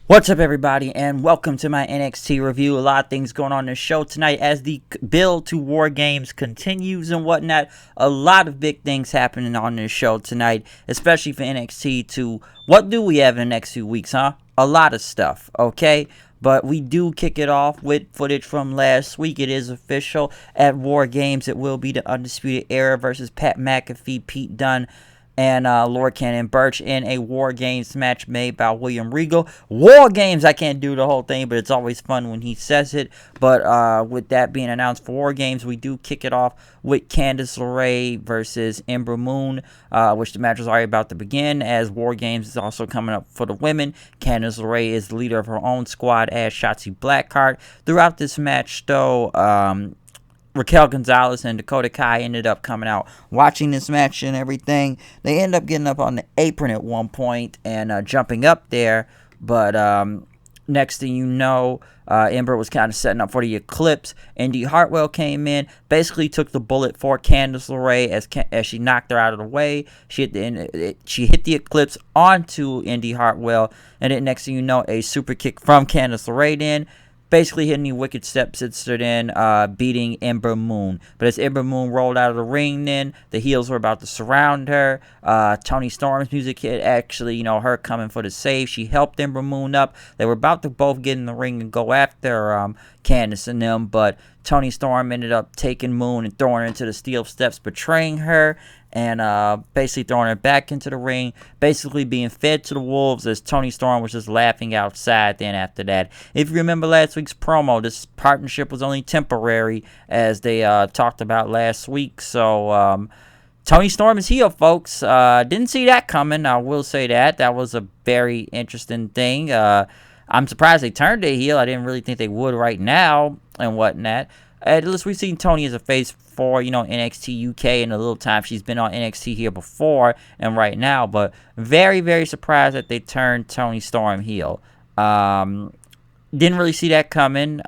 What's up, everybody, and welcome to my NXT review. A lot of things going on in the show tonight as the build to War Games continues and whatnot. A lot of big things happening on this show tonight, especially for NXT. What do we have in the next few weeks, huh? A lot of stuff, okay? But we do kick it off with footage from last week. It is official. At War Games, it will be the Undisputed Era versus Pat McAfee, Pete Dunne, and Lord Cannon Birch in a War Games match made by William Regal. War Games, I can't do the whole thing, but it's always fun when he says it. But with that being announced for War Games, we do kick it off with Candice LeRae versus Ember Moon, which the match was already about to begin, as War Games is also coming up for the women. Candice LeRae is the leader of her own squad as Shotzi Blackheart. Throughout this match, though, Raquel Gonzalez and Dakota Kai ended up coming out watching this match and everything. They end up getting up on the apron at one point and jumping up there. But next thing you know, Ember was kind of setting up for the Eclipse. Indy Hartwell came in, basically took the bullet for Candice LeRae as she knocked her out of the way. She hit the Eclipse onto Indy Hartwell. And then next thing you know, a super kick from Candice LeRae then, basically hitting the wicked stepsister then, beating Ember Moon. But as Ember Moon rolled out of the ring then, the heels were about to surround her. Toni Storm's music hit, actually, her coming for the save. She helped Ember Moon up. They were about to both get in the ring and go after Candice and them, but Toni Storm ended up taking Moon and throwing her into the steel steps, betraying her, and basically throwing her back into the ring, basically being fed to the wolves as Toni Storm was just laughing outside then after that. If you remember last week's promo, this partnership was only temporary, as they talked about last week. So Toni Storm is heel, folks. Didn't see that coming, I will say that. That was a very interesting thing. I'm surprised they turned a heel. I didn't really think they would right now and whatnot. At least we've seen Toni as a face for, NXT UK and the little time she's been on NXT here before and right now. But very, very surprised that they turned Toni Storm heel. Didn't really see that coming.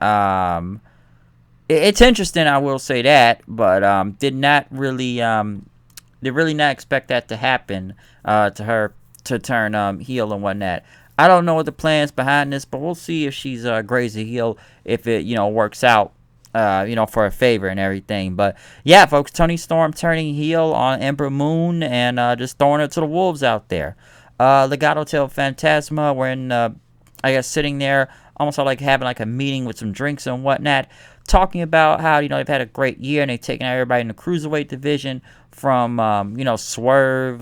It's interesting, I will say that, but did not really not expect that to happen to her to turn heel and whatnot. I don't know what the plans behind this, but we'll see if she's Gray's a heel, if it works out. For a favor and everything. But yeah, folks, Toni Storm turning heel on Ember Moon and just throwing her to the wolves out there. Legado del Fantasma were in, I guess, sitting there almost like having like a meeting with some drinks and whatnot, talking about how, they've had a great year and they've taken out everybody in the Cruiserweight division from, Swerve,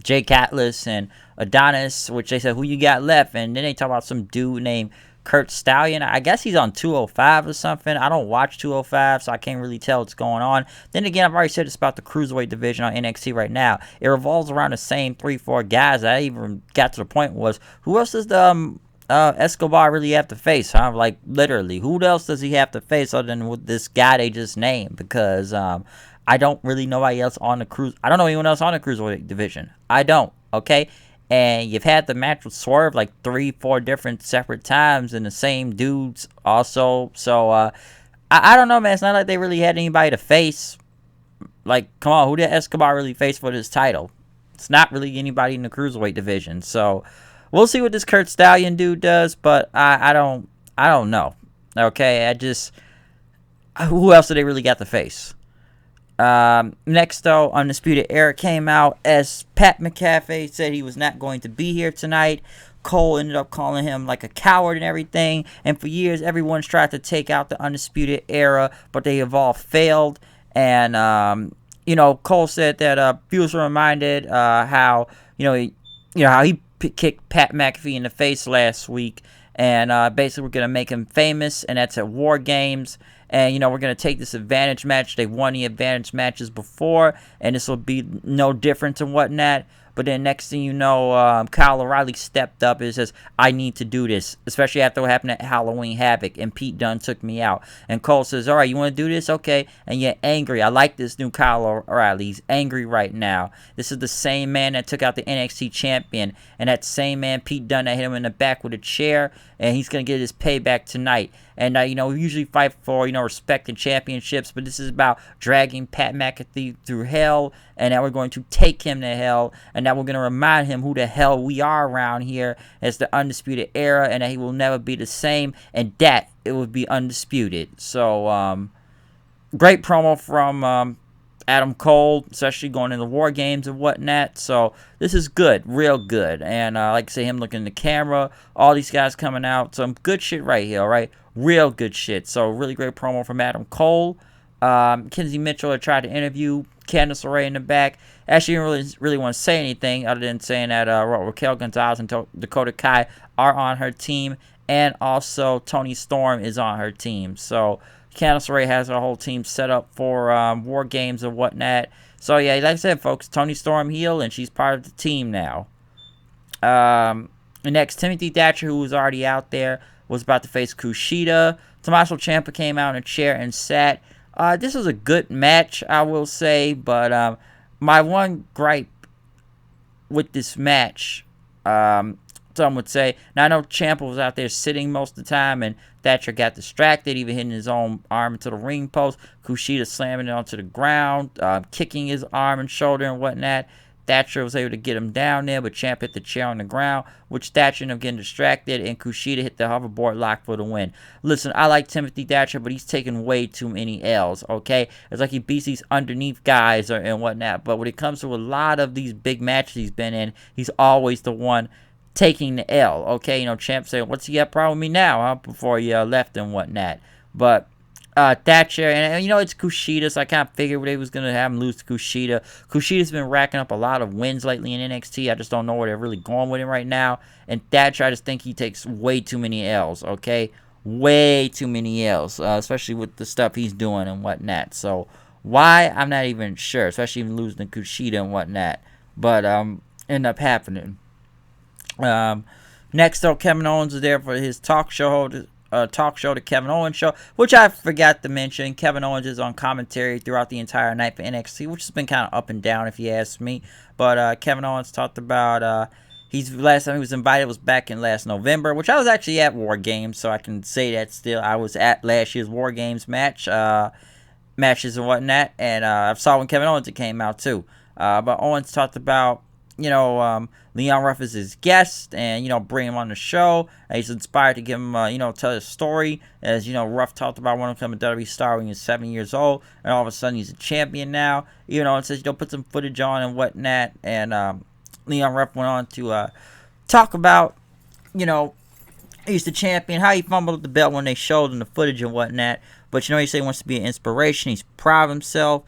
Jake Atlas and Adonis, which they said, who you got left? And then they talk about some dude named Kurt Stallion. I guess he's on 205 or something. I don't watch 205, so I can't really tell what's going on. Then again, I've already said this about the Cruiserweight division on NXT right now. It revolves around the same 3-4 guys. I even got to the point was, who else does the Escobar really have to face, huh? Like, literally, who else does he have to face other than with this guy they just named? Because I don't really know anybody else on the I don't know anyone else on the Cruiserweight division. I don't, okay? And you've had the match with Swerve like 3-4 different separate times and the same dudes also. So, I don't know, man. It's not like they really had anybody to face. Like, come on, who did Escobar really face for this title? It's not really anybody in the Cruiserweight division. So, we'll see what this Kurt Stallion dude does, but I don't know. Okay, who else do they really got to face? Next, though, Undisputed Era came out as Pat McAfee said he was not going to be here tonight. Cole ended up calling him like a coward and everything. And for years, everyone's tried to take out the Undisputed Era, but they have all failed. And, Cole said that he was reminded how he kicked Pat McAfee in the face last week. And basically, we're going to make him famous, and that's at War Games. And, we're going to take this advantage match. They won the advantage matches before, and this will be no different and whatnot. But then next thing you know, Kyle O'Reilly stepped up and says, I need to do this, especially after what happened at Halloween Havoc, and Pete Dunne took me out. And Cole says, all right, you want to do this? Okay. And you're angry. I like this new Kyle O'Reilly. He's angry right now. This is the same man that took out the NXT champion, and that same man, Pete Dunne, that hit him in the back with a chair, and he's going to get his payback tonight. And, we usually fight for, respect and championships, but this is about dragging Pat McAfee through hell, and now we're going to take him to hell, and now we're going to remind him who the hell we are around here as the Undisputed Era, and that he will never be the same, and that it would be undisputed. So, great promo from Adam Cole, especially going into War Games and whatnot. So this is good, real good. And like I say, him looking in the camera, all these guys coming out. Some good shit right here, all right? Real good shit. So really great promo from Adam Cole. Kenzie Mitchell had tried to interview Candice LeRae in the back. Actually, didn't really want to say anything other than saying that Raquel Gonzalez and Dakota Kai are on her team. And also Toni Storm is on her team. So Candice LeRae has her whole team set up for War Games and whatnot. So, yeah, like I said, folks, Toni Storm heel, and she's part of the team now. Next, Timothy Thatcher, who was already out there, was about to face Kushida. Tommaso Ciampa came out in a chair and sat. This was a good match, I will say, but my one gripe with this match, some would say. Now, I know Ciampa was out there sitting most of the time, and Thatcher got distracted, even hitting his own arm into the ring post. Kushida slamming it onto the ground, kicking his arm and shoulder and whatnot. Thatcher was able to get him down there, but Ciampa hit the chair on the ground, which Thatcher ended up getting distracted, and Kushida hit the hoverboard lock for the win. Listen, I like Timothy Thatcher, but he's taking way too many L's, okay? It's like he beats these underneath guys and whatnot, but when it comes to a lot of these big matches he's been in, he's always the one taking the L, okay? Champ said, what's he got a problem with me now, huh? Before he left and whatnot. But Thatcher, and it's Kushida, so I kind of figured they was going to have him lose to Kushida. Kushida's been racking up a lot of wins lately in NXT. I just don't know where they're really going with him right now. And Thatcher, I just think he takes way too many L's, okay? Way too many L's, especially with the stuff he's doing and whatnot. So, why? I'm not even sure, especially even losing to Kushida and whatnot. But, ended up happening. Next, though, Kevin Owens is there for his talk show, the Kevin Owens Show, which I forgot to mention. Kevin Owens is on commentary throughout the entire night for NXT, which has been kind of up and down, if you ask me. But Kevin Owens talked about last time he was invited was back in last November, which I was actually at War Games, so I can say that still. I was at last year's War Games matches and whatnot, and I saw when Kevin Owens came out too. But Owens talked about Leon Ruff is his guest, and bring him on the show. He's inspired to give him tell his story, as Ruff talked about wanting to become a WWE star when he was 7 years old, and all of a sudden he's a champion now. And says put some footage on and whatnot. And Leon Ruff went on to talk about he's the champion, how he fumbled the belt when they showed him the footage and whatnot. But he said he wants to be an inspiration. He's proud of himself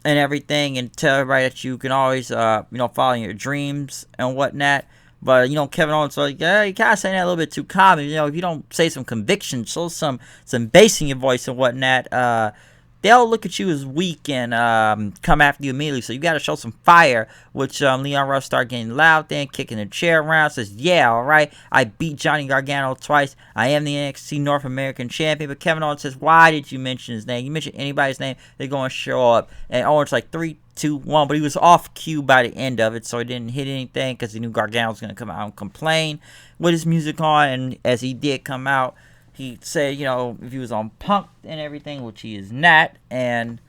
and everything, and tell everybody that you can always follow your dreams and whatnot. But Kevin Owens was like, yeah, you kind of saying that a little bit too common. If you don't say some conviction, show some bass in your voice and whatnot, they'll look at you as weak and come after you immediately. So you got to show some fire. Which Leon Ruff started getting loud then, kicking the chair around. Says, yeah, all right, I beat Johnny Gargano twice. I am the NXT North American champion. But Kevin Owens says, why did you mention his name? You mention anybody's name, they're going to show up. And Owens like 3, 2, 1. But he was off cue by the end of it, so he didn't hit anything because he knew Gargano was going to come out and complain with his music on. And as he did come out, he said, if he was on Punk and everything, which he is not. And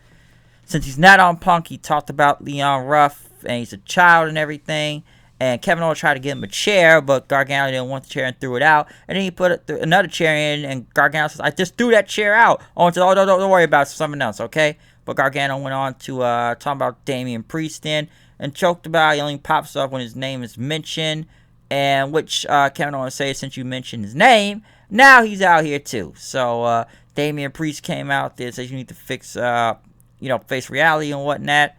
since he's not on Punk, he talked about Leon Ruff, and he's a child and everything. And Kevin Owens tried to get him a chair, but Gargano didn't want the chair and threw it out. And then he put another chair in, and Gargano says, I just threw that chair out. Owens said, oh, don't worry about it, something else, okay? But Gargano went on to talk about Damian Priest then, and choked about he only pops up when his name is mentioned. And which Kevin Owens said, since you mentioned his name, now he's out here too. So Damian Priest came out there, says you need to fix, face reality and whatnot.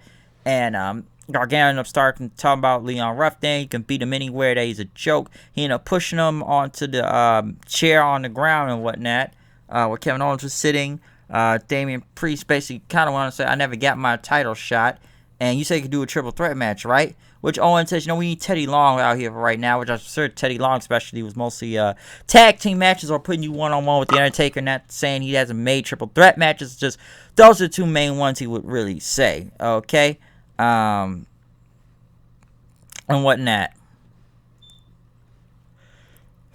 And Gargano ended up starting to talk about Leon Ruff then. You can beat him anywhere, that he's a joke. He ended up pushing him onto the chair on the ground and whatnot, where Kevin Owens was sitting. Damian Priest basically kind of wanted to say, I never got my title shot. And you said you could do a triple threat match, right? Which Owen says, we need Teddy Long out here for right now, which I consider Teddy Long especially was mostly tag team matches or putting you one-on-one with The Undertaker, not saying he hasn't made triple threat matches, just those are the two main ones he would really say, okay? And whatnot.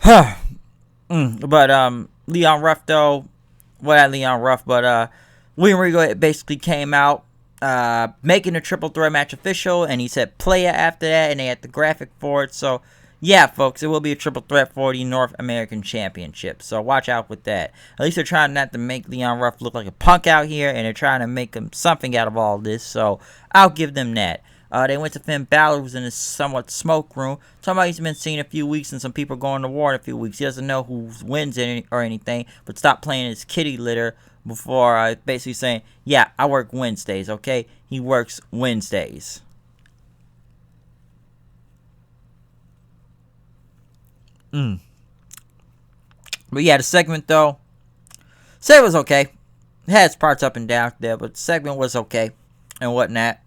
But, Leon Ruff, though, well, not Leon Ruff, but William Regal basically came out making a triple threat match official, and he said play it after that, and they had the graphic for it. So, yeah, folks, it will be a triple threat for the North American Championship. So watch out with that. At least they're trying not to make Leon Ruff look like a punk out here, and they're trying to make him something out of all this. So I'll give them that. They went to Finn Balor, who was in a somewhat smoke room. Talking about he's been seen a few weeks and some people going to war in a few weeks. He doesn't know who wins or anything, but stop playing his kitty litter before basically saying, yeah, I work Wednesdays, okay? He works Wednesdays. But yeah, the segment, though, it was okay. It had its parts up and down there, but the segment was okay and whatnot.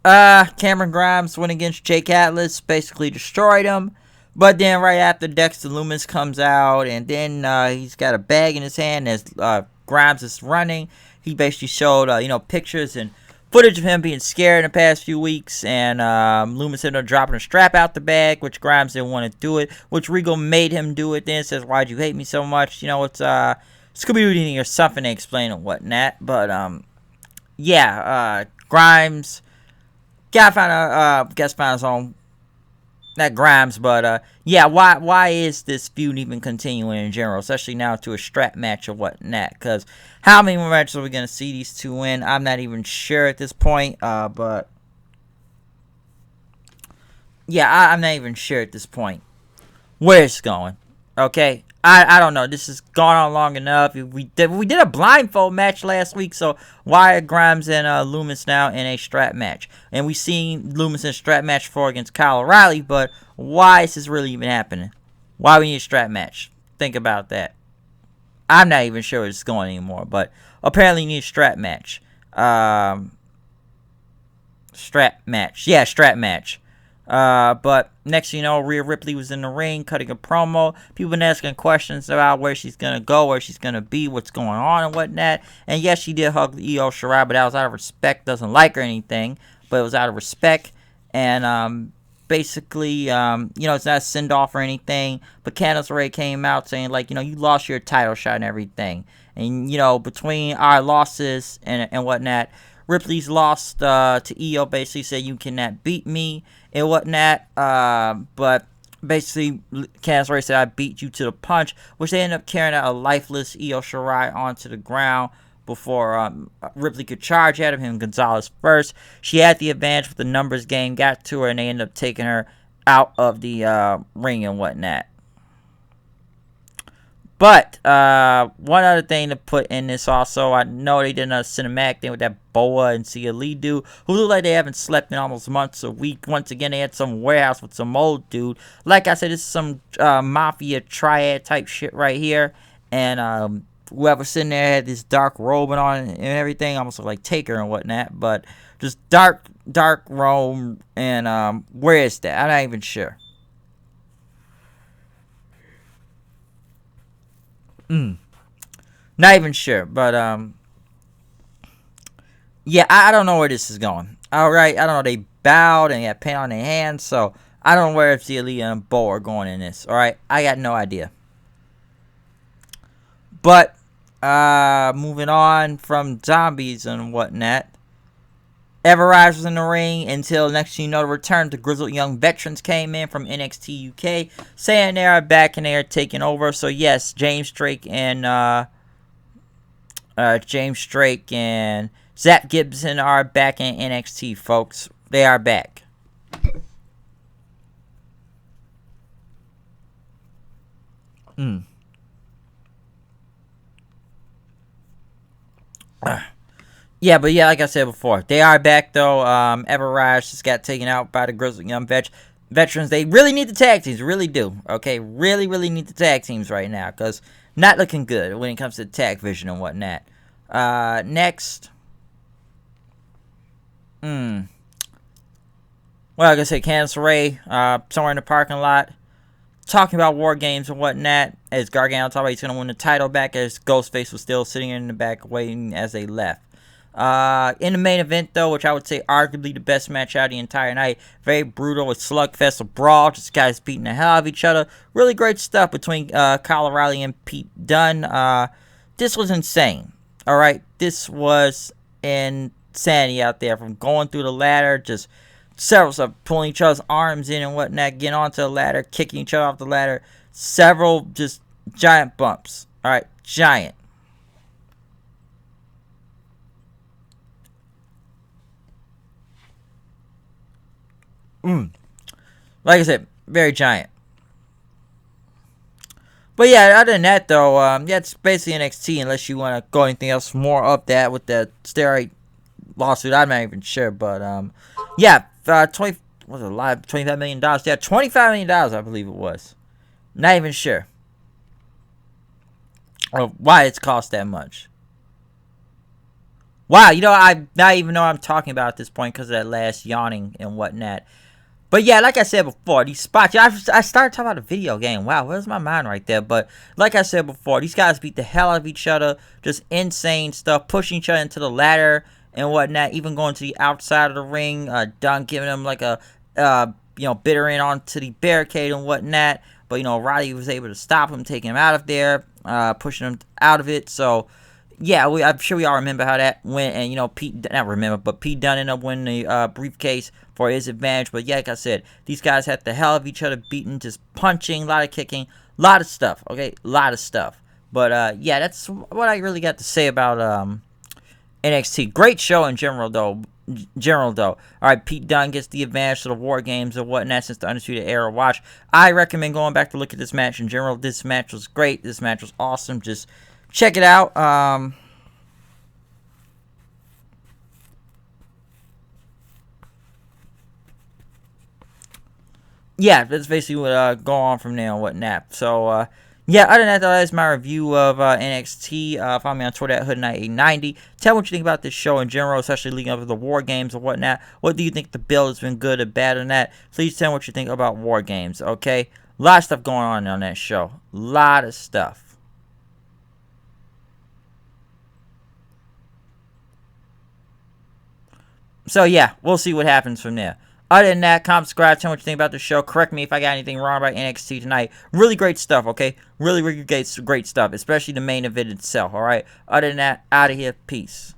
Cameron Grimes went against Jake Atlas, basically destroyed him. But then right after, Dexter Lumis comes out, and then he's got a bag in his hand as Grimes is running. He basically showed pictures and footage of him being scared in the past few weeks, and Lumis ended up dropping a strap out the bag, which Grimes didn't want to do it, which Regal made him do it. Then says, "Why'd you hate me so much?" It's Scooby-Doo or something to explain and whatnot. But Grimes found his own. Not Grimes, but why is this feud even continuing in general, especially now to a strap match or whatnot? Because how many more matches are we going to see these two win? I'm not even sure at this point, but yeah, I'm not even sure at this point where it's going. Okay, I don't know. This has gone on long enough. We did a blindfold match last week, so why are Grimes and Lumis now in a strap match? And we seen Lumis in a strap match before against Kyle O'Reilly, but why is this really even happening? Why we need a strap match? Think about that. I'm not even sure where it's going anymore, but apparently you need a strap match. Strap match. Yeah, strap match. But next you know, Rhea Ripley was in the ring cutting a promo. People been asking questions about where she's gonna go, where she's gonna be, what's going on and whatnot. And yes, she did hug Io Shirai, but that was out of respect. Doesn't like her or anything, but it was out of respect. And basically, it's not a send off or anything. But Candice LeRae came out saying you lost your title shot and everything. And between our losses and whatnot, Ripley's lost to Io. Basically said you cannot beat me and whatnot. But basically, Candice LeRae said I beat you to the punch, which they ended up carrying out a lifeless Io Shirai onto the ground before Ripley could charge at him. Gonzalez first. She had the advantage with the numbers game, got to her, and they ended up taking her out of the ring and whatnot. But one other thing to put in this also, I know they did another cinematic thing with that Boa and Sia Lee dude, who look like they haven't slept in almost months a week. Once again, they had some warehouse with some old dude. Like I said, this is some mafia triad type shit right here. And whoever's sitting there had this dark robe on and everything, almost looked like Taker and whatnot. But just dark robe, and where is that? I'm not even sure. Not even sure, but yeah, I don't know where this is going. Alright, I don't know, they bowed and got paint on their hands, so I don't know where if Sia Lee and Bo are going in this. Alright, I got no idea. But moving on from zombies and whatnot, Everrise was in the ring until next you know the return to Grizzled Young Veterans came in from NXT UK, saying they are back and they are taking over. So yes, James Drake and Zach Gibson are back in NXT, folks. They are back. Yeah, but yeah, like I said before, they are back though. Everrise just got taken out by the Grizzled Young Veterans. They really need the tag teams, really do. Okay, really need the tag teams right now, because not looking good when it comes to the tag vision and whatnot. Next. Well, like I said, Candice LeRae, somewhere in the parking lot, talking about war games and whatnot, as Gargano talked about he's going to win the title back, as Ghostface was still sitting in the back waiting as they left. In the main event, though, which I would say arguably the best match out of the entire night, very brutal, a slugfest, a brawl, just guys beating the hell out of each other. Really great stuff between Kyle O'Reilly and Pete Dunne. This was insane. All right, this was insanity out there, from going through the ladder, just several stuff, pulling each other's arms in and whatnot, getting onto the ladder, kicking each other off the ladder. Several just giant bumps. All right, giant. Like I said, very giant. But yeah, other than that though, yeah, it's basically NXT unless you want to go anything else more of that with the steroid lawsuit. I'm not even sure, but yeah, 20 was it live $25 million? Yeah, $25 million, I believe it was. Not even sure or why it's cost that much. Wow, I not even know what I'm talking about at this point because of that last yawning and whatnot. But yeah, like I said before, these spots, I started talking about a video game. Wow, where's my mind right there? But like I said before, these guys beat the hell out of each other. Just insane stuff, pushing each other into the ladder and whatnot, even going to the outside of the ring. Dunne giving them like a, bitter in onto the barricade and whatnot. But, Roddy was able to stop him, taking him out of there, pushing him out of it. So, yeah, I'm sure we all remember how that went, and Pete Dunne ended up winning the briefcase for his advantage. But yeah, like I said, these guys had the hell of each other beating, just punching, a lot of kicking, a lot of stuff. Okay, a lot of stuff. But yeah, that's what I really got to say about NXT. Great show in general, though. All right, Pete Dunne gets the advantage to the War Games and whatnot since the Undisputed Era watch. I recommend going back to look at this match in general. This match was great. This match was awesome. Just check it out. Yeah, that's basically what go on from there and whatnot. So, yeah, other than that, though, that's my review of NXT. Follow me on Twitter at HoodKnight890. Tell me what you think about this show in general, especially leading up to the War Games and whatnot. What do you think the build has been good or bad on that? Please tell me what you think about War Games, okay? A lot of stuff going on that show. A lot of stuff. So, yeah, we'll see what happens from there. Other than that, comment, subscribe, tell me what you think about the show. Correct me if I got anything wrong about NXT tonight. Really great stuff, okay? Really, really great stuff, especially the main event itself, all right? Other than that, out of here. Peace.